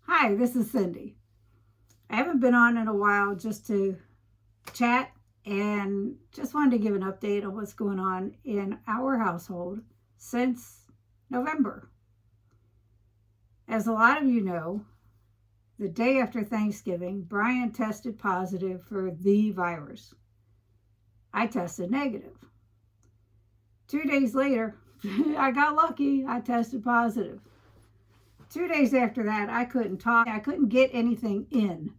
Hi, this is Cindy. I haven't been on in a while just to chat and just wanted to give an update on what's going on in our household since November. As a lot of you know, the day after Thanksgiving, Brian tested positive for the virus. I tested negative. 2 days later, I got lucky. I tested positive. 2 days after that, I couldn't talk. I couldn't get anything in.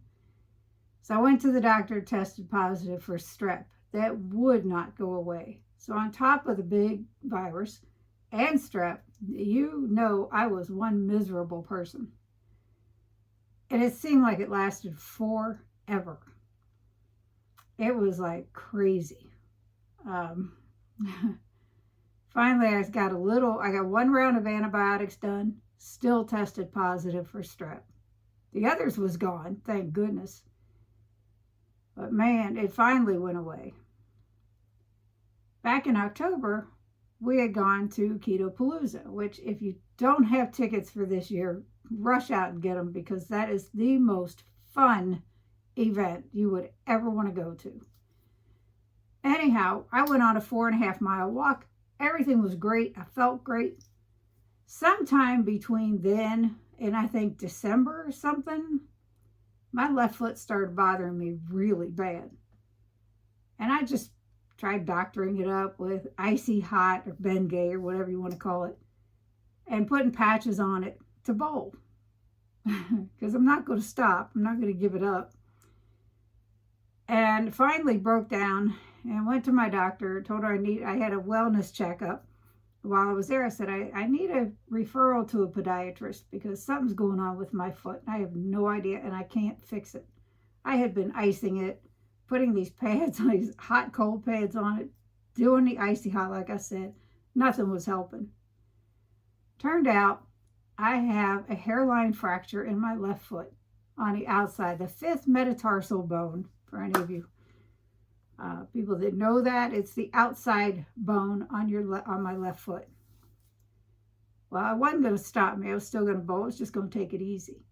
So I went to the doctor, tested positive for strep. That would not go away. So on top of the big virus and strep, I was one miserable person. And it seemed like it lasted forever. It was like crazy. Finally, I got one round of antibiotics done, still tested positive for strep. The others was gone, thank goodness. But man, it finally went away. Back in October, we had gone to Keto Palooza, which if you don't have tickets for this year, rush out and get them because that is the most fun event you would ever want to go to. Anyhow, I went on a 4.5-mile walk. Everything was great. I felt great. Sometime between then and I think December or something, my left foot started bothering me really bad. And I just tried doctoring it up with icy hot or Bengay or whatever you want to call it and putting patches on it to bowl. Because I'm not going to stop. I'm not going to give it up. And finally broke down and went to my doctor, told her I had a wellness checkup. While I was there, I said, I need a referral to a podiatrist because something's going on with my foot. I have no idea and I can't fix it. I had been icing it, putting these pads, these hot cold pads on it, doing the icy hot, like I said. Nothing was helping. Turned out I have a hairline fracture in my left foot on the outside, the 5th metatarsal bone, for any of you people that know that. It's the outside bone on my left foot. Well, it wasn't going to stop me. I was still going to bowl. I was just going to take it easy.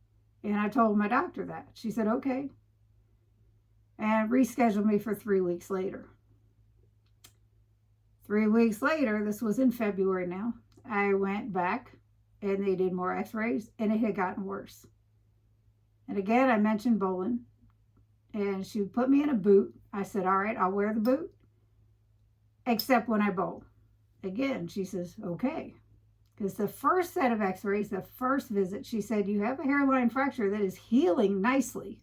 And I told my doctor that. She said, okay. And rescheduled me for 3 weeks later. 3 weeks later, this was in February now, I went back and they did more x-rays and it had gotten worse. And again, I mentioned bowling. And she put me in a boot. I said, all right, I'll wear the boot, except when I bowl. Again, she says, okay. Because the first set of x-rays, the first visit, she said, you have a hairline fracture that is healing nicely.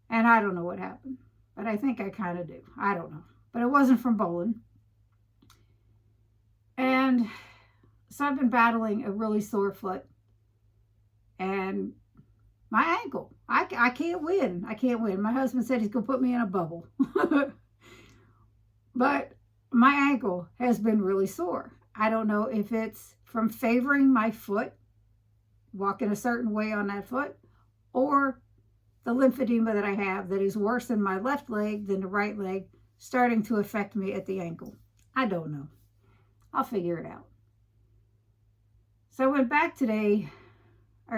And I don't know what happened, but I think I kind of do. I don't know. But it wasn't from bowling. And so I've been battling a really sore foot. And my ankle. I can't win. I can't win. My husband said he's going to put me in a bubble. But my ankle has been really sore. I don't know if it's from favoring my foot, walking a certain way on that foot, or the lymphedema that I have that is worse in my left leg than the right leg, starting to affect me at the ankle. I don't know. I'll figure it out. So I went back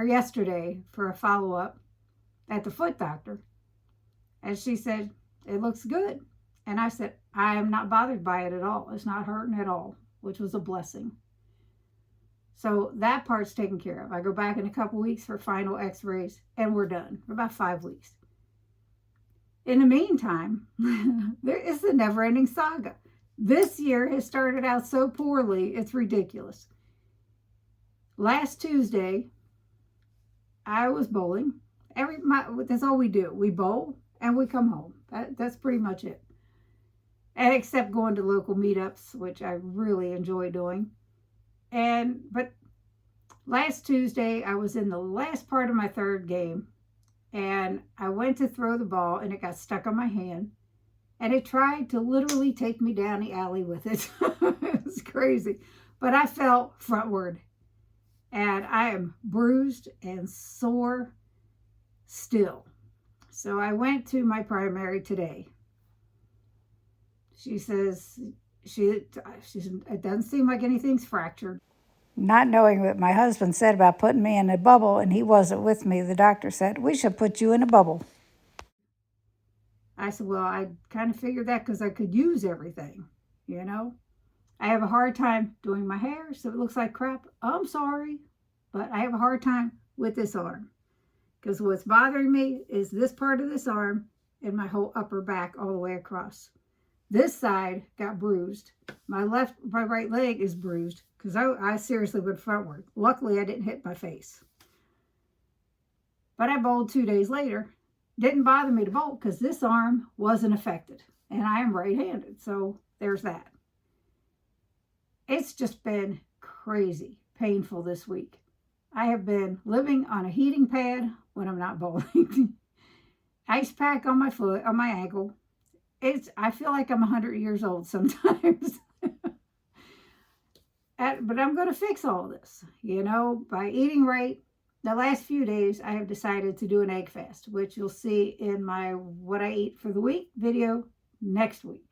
yesterday for a follow-up at the foot doctor. And she said, it looks good. And I said, I am not bothered by it at all. It's not hurting at all, which was a blessing. So that part's taken care of. I go back in a couple weeks for final x-rays and we're done for about 5 weeks. In the meantime, there is a never-ending saga. This year has started out so poorly, it's ridiculous. Last Tuesday, I was bowling. That's all we do. We bowl and we come home. That's pretty much it. And except going to local meetups, which I really enjoy doing. But last Tuesday, I was in the last part of my third game. And I went to throw the ball and it got stuck on my hand. And it tried to literally take me down the alley with it. It was crazy. But I fell frontward. And I am bruised and sore still. So I went to my primary today. She says, it doesn't seem like anything's fractured. Not knowing what my husband said about putting me in a bubble, and he wasn't with me, the doctor said, we should put you in a bubble. I said, well, I kind of figured that because I could use everything, you know. I have a hard time doing my hair, so it looks like crap. I'm sorry, but I have a hard time with this arm because what's bothering me is this part of this arm and my whole upper back all the way across. This side got bruised. My right leg is bruised because I seriously went frontward. Luckily, I didn't hit my face. But I bowled 2 days later. Didn't bother me to bowl because this arm wasn't affected. And I am right-handed, so there's that. It's just been crazy painful this week. I have been living on a heating pad when I'm not bowling. Ice pack on my foot, on my ankle. I feel like I'm 100 years old sometimes. But I'm going to fix all this, you know, by eating right. The last few days, I have decided to do an egg fast, which you'll see in my What I Eat for the Week video next week.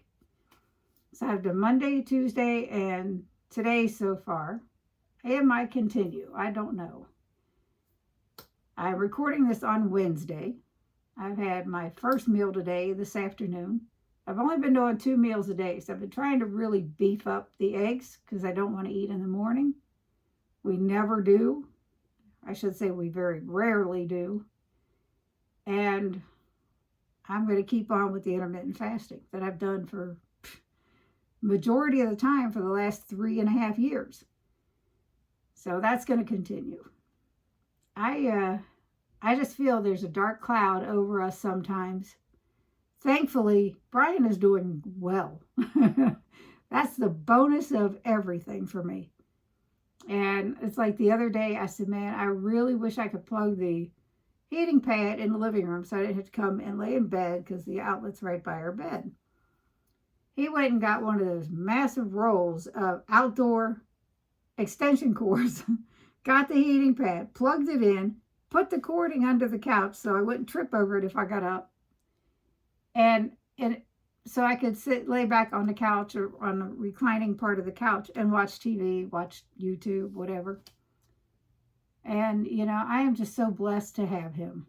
So I've done Monday, Tuesday, and today so far. It might continue. I don't know. I'm recording this on Wednesday. I've had my first meal today, this afternoon. I've only been doing 2 meals a day, so I've been trying to really beef up the eggs because I don't want to eat in the morning. We never do. I should say we very rarely do. And I'm going to keep on with the intermittent fasting that I've done for majority of the time for the last 3.5 years. So that's going to continue. I just feel there's a dark cloud over us sometimes. Thankfully, Brian is doing well. That's the bonus of everything for me. And it's like the other day, I said, man, I really wish I could plug the heating pad in the living room so I didn't have to come and lay in bed because the outlet's right by our bed. He went and got one of those massive rolls of outdoor extension cords, got the heating pad, plugged it in, put the cording under the couch so I wouldn't trip over it if I got up. And so I could lay back on the couch or on the reclining part of the couch and watch TV, watch YouTube, whatever. And, you know, I am just so blessed to have him.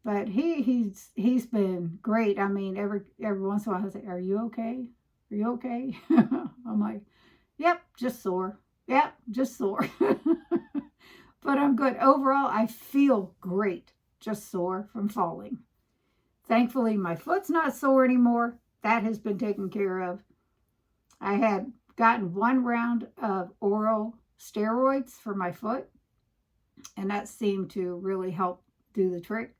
But he's been great. I mean, every once in a while he'll say, are you okay? Are you okay? I'm like, yep, just sore. Yep, just sore. But I'm good. Overall, I feel great. Just sore from falling. Thankfully, my foot's not sore anymore. That has been taken care of. I had gotten 1 round of oral steroids for my foot, and that seemed to really help do the trick.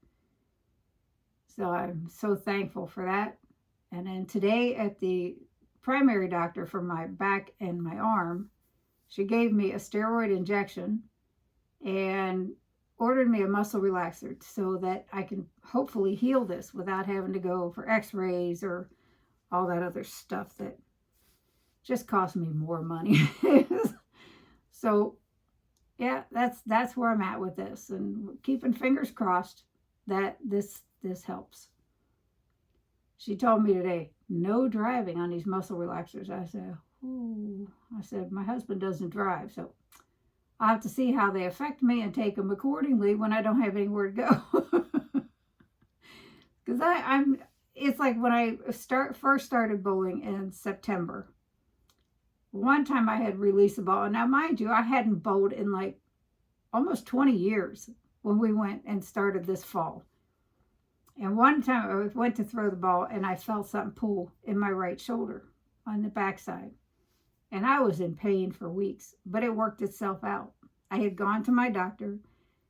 So I'm so thankful for that. And then today at the primary doctor for my back and my arm, she gave me a steroid injection and ordered me a muscle relaxer so that I can hopefully heal this without having to go for x-rays or all that other stuff that just cost me more money. So yeah, that's where I'm at with this, and keeping fingers crossed that this helps. She told me today, no driving on these muscle relaxers. I said, ooh. I said, my husband doesn't drive, so I'll have to see how they affect me and take them accordingly when I don't have anywhere to go. Because it's like when I first started bowling in September. One time I had released a ball. Now, mind you, I hadn't bowled in like almost 20 years when we went and started this fall. And one time I went to throw the ball and I felt something pull in my right shoulder on the backside. And I was in pain for weeks, but it worked itself out. I had gone to my doctor.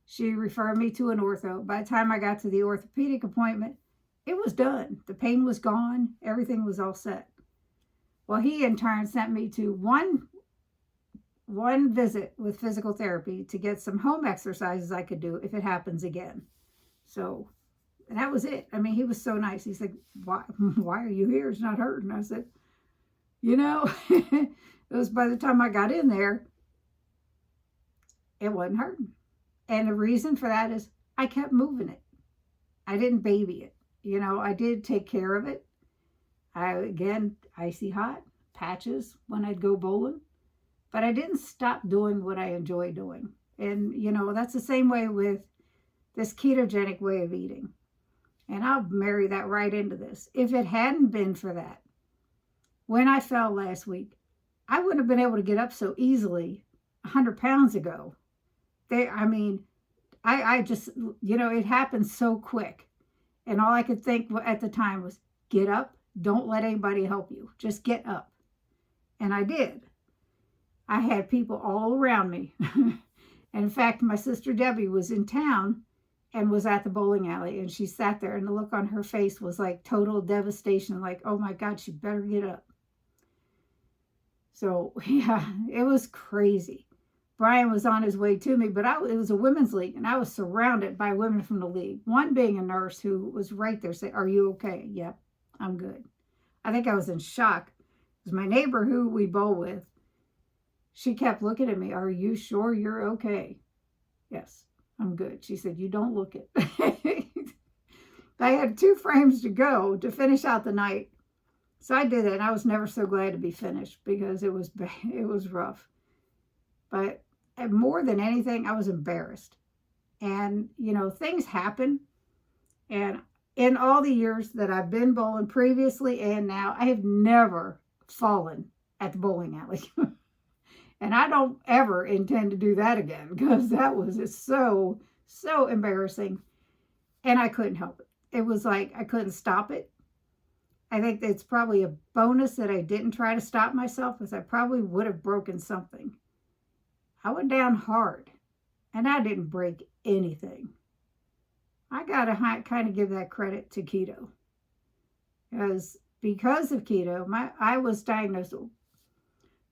She referred me to an ortho. By the time I got to the orthopedic appointment, it was done. The pain was gone. Everything was all set. Well, he in turn sent me to one visit with physical therapy to get some home exercises I could do if it happens again. So that was it. I mean, he was so nice. He's like, why are you here? It's not hurting. I said, you know, it was by the time I got in there, it wasn't hurting. And the reason for that is I kept moving it. I didn't baby it. You know, I did take care of it. Again, icy hot, patches when I'd go bowling. But I didn't stop doing what I enjoy doing. And, that's the same way with this ketogenic way of eating. And I'll marry that right into this. If it hadn't been for that, when I fell last week, I wouldn't have been able to get up so easily 100 pounds ago. I just, it happened so quick. And all I could think at the time was, get up. Don't let anybody help you. Just get up. And I did. I had people all around me. And in fact, my sister Debbie was in town and was at the bowling alley. And she sat there and the look on her face was like total devastation. Like, oh my God, she better get up. So, yeah, it was crazy. Brian was on his way to me, but it was a women's league, and I was surrounded by women from the league. One being a nurse who was right there saying, "Are you okay?" "Yep, I'm good." I think I was in shock because my neighbor who we bowl with, she kept looking at me. "Are you sure you're okay?" "Yes, I'm good." She said, "You don't look it." I had 2 frames to go to finish out the night. So I did it, and I was never so glad to be finished because it was rough. But more than anything, I was embarrassed. And, things happen. And in all the years that I've been bowling previously and now, I have never fallen at the bowling alley. And I don't ever intend to do that again because that was just so, so embarrassing. And I couldn't help it. It was like I couldn't stop it. I think it's probably a bonus that I didn't try to stop myself because I probably would have broken something. I went down hard and I didn't break anything. I got to kind of give that credit to keto. Because of keto, I was diagnosed,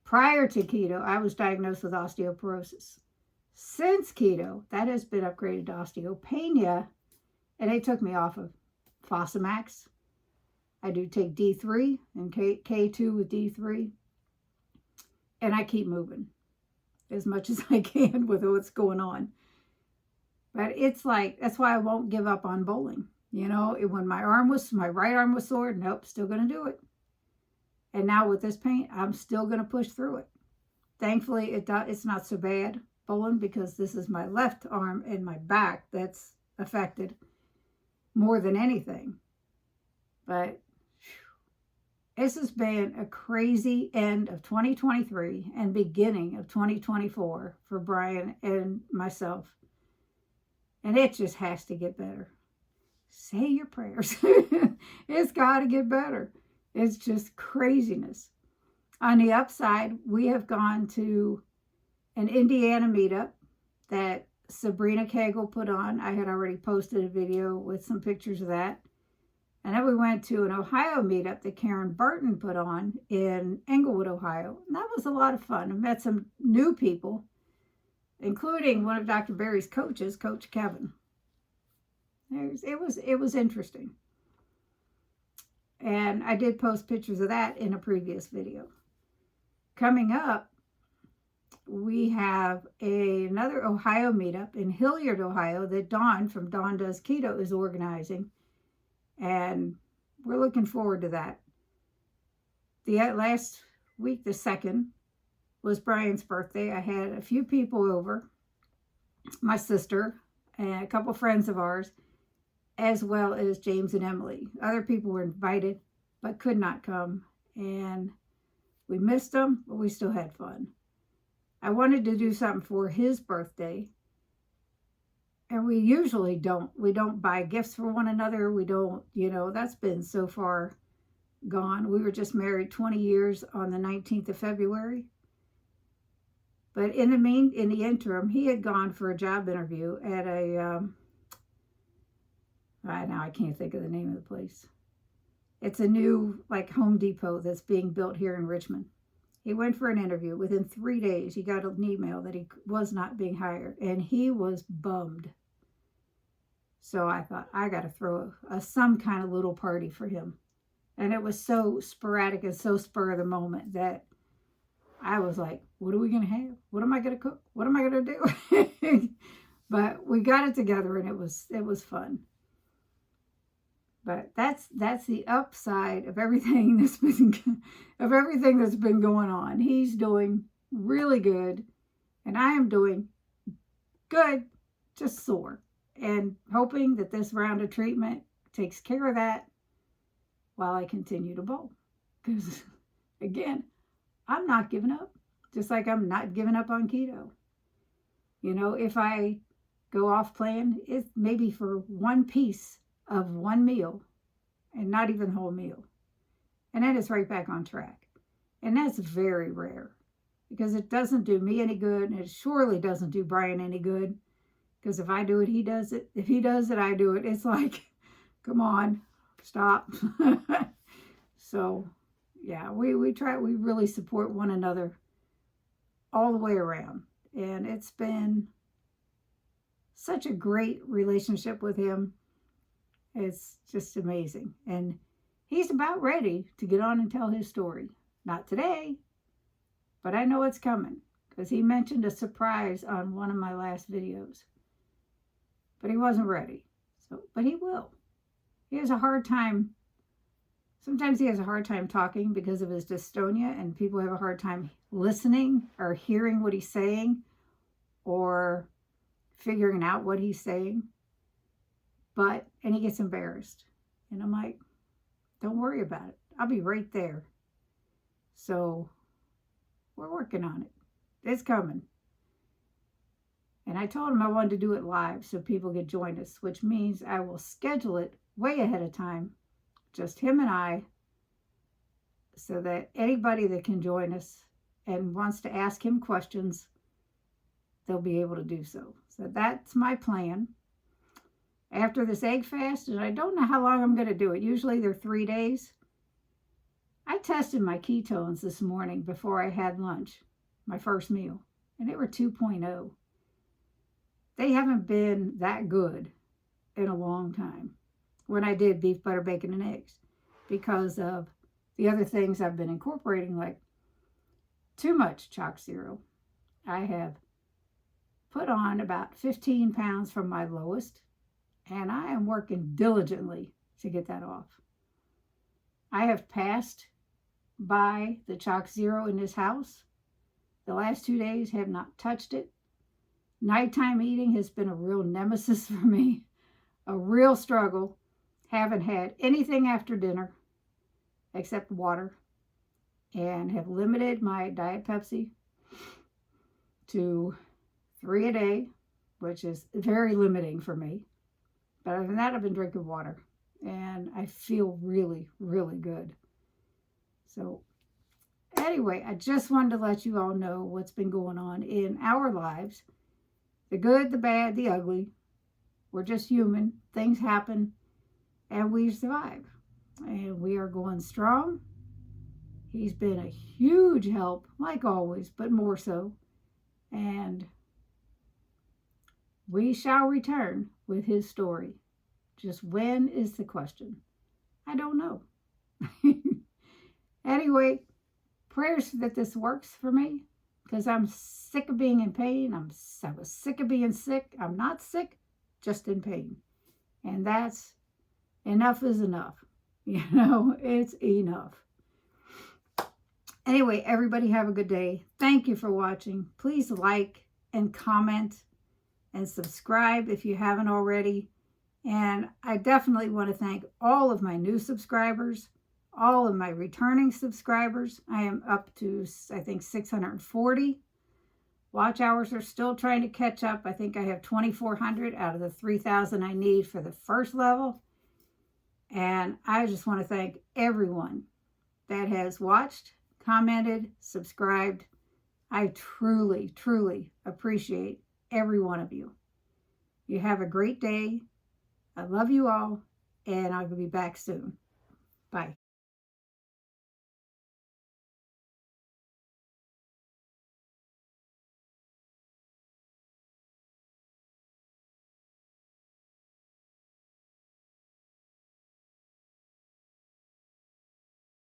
prior to keto, I was diagnosed with osteoporosis. Since keto, that has been upgraded to osteopenia, and they took me off of Fosamax. I do take D3 and K2 with D3. And I keep moving as much as I can with what's going on. But it's like, that's why I won't give up on bowling. When my right arm was sore, nope, still going to do it. And now with this pain, I'm still going to push through it. Thankfully, it's not so bad bowling because this is my left arm and my back that's affected more than anything. But this has been a crazy end of 2023 and beginning of 2024 for Brian and myself. And it just has to get better. Say your prayers. It's got to get better. It's just craziness. On the upside, we have gone to an Indiana meetup that Sabrina Cagle put on. I had already posted a video with some pictures of that. And then we went to an Ohio meetup that Karen Burton put on in Englewood, Ohio. And that was a lot of fun. I met some new people, including one of Dr. Barry's coaches, Coach Kevin. It was interesting. And I did post pictures of that in a previous video. Coming up, we have another Ohio meetup in Hilliard, Ohio that Dawn from Dawn Does Keto is organizing. And we're looking forward to that. The last week, the 2nd, was Brian's birthday. I had a few people over, my sister and a couple friends of ours, as well as James and Emily. Other people were invited, but could not come. And we missed them, but we still had fun. I wanted to do something for his birthday. And we usually don't. We don't buy gifts for one another. We don't, that's been so far gone. We were just married 20 years on the 19th of February. But in the interim, he had gone for a job interview at now I can't think of the name of the place. It's a new Home Depot that's being built here in Richmond. He went for an interview. Within 3 days, he got an email that he was not being hired, and he was bummed. So I thought, I got to throw some kind of little party for him. And it was so sporadic and so spur of the moment that I was like, what are we going to have? What am I going to cook? What am I going to do? But we got it together, and it was fun. But that's the upside of everything that's been going on. He's doing really good. And I am doing good, just sore. And hoping that this round of treatment takes care of that while I continue to bowl. Because, again, I'm not giving up. Just like I'm not giving up on keto. You know, if I go off plan, it's maybe for one piece of one meal and not even the whole meal. And then it's right back on track. And that's very rare because it doesn't do me any good. And it surely doesn't do Brian any good. Because if I do it, he does it. If he does it, I do it. It's like, come on, stop. So, yeah, we really support one another all the way around. And it's been such a great relationship with him. It's just amazing. And he's about ready to get on and tell his story. Not today, but I know it's coming because he mentioned a surprise on one of my last videos. But he wasn't ready. But he will. He has a hard time. Sometimes he has a hard time talking because of his dystonia, and people have a hard time listening or hearing what he's saying or figuring out what he's saying. And he gets embarrassed. And I'm like, don't worry about it. I'll be right there. So we're working on it. It's coming. And I told him I wanted to do it live so people could join us, which means I will schedule it way ahead of time, just him and I, so that anybody that can join us and wants to ask him questions, they'll be able to do so. So that's my plan. After this egg fast, and I don't know how long I'm going to do it. Usually they're 3 days. I tested my ketones this morning before I had lunch, my first meal, and they were 2.0. They haven't been that good in a long time when I did beef, butter, bacon, and eggs because of the other things I've been incorporating, like too much chalk zero. I have put on about 15 pounds from my lowest, and I am working diligently to get that off. I have passed by the chalk zero in this house. The last 2 days have not touched it. Nighttime eating has been a real nemesis for me, a real struggle. Haven't had anything after dinner except water, and have limited my Diet Pepsi to 3 a day, which is very limiting for me. But other than that, I've been drinking water, and I feel really, really good. So anyway, I just wanted to let you all know what's been going on in our lives. The good, the bad, the ugly. We're just human. Things happen, and we survive. And we are going strong. He's been a huge help, like always, but more so. And we shall return with his story. Just when is the question? I don't know. Anyway, prayers that this works for me, because I'm sick of being in pain. I was sick of being sick. I'm not sick, just in pain. And that's enough is enough. You know, it's enough. Anyway, everybody have a good day. Thank you for watching. Please like and comment and subscribe if you haven't already. And I definitely want to thank all of my new subscribers, all of my returning subscribers. I am up to, I think, 640. Watch hours are still trying to catch up. I think I have 2,400 out of the 3,000 I need for the first level. And I just want to thank everyone that has watched, commented, subscribed. I truly, truly appreciate every one of you. You have a great day. I love you all, and I'll be back soon. Bye.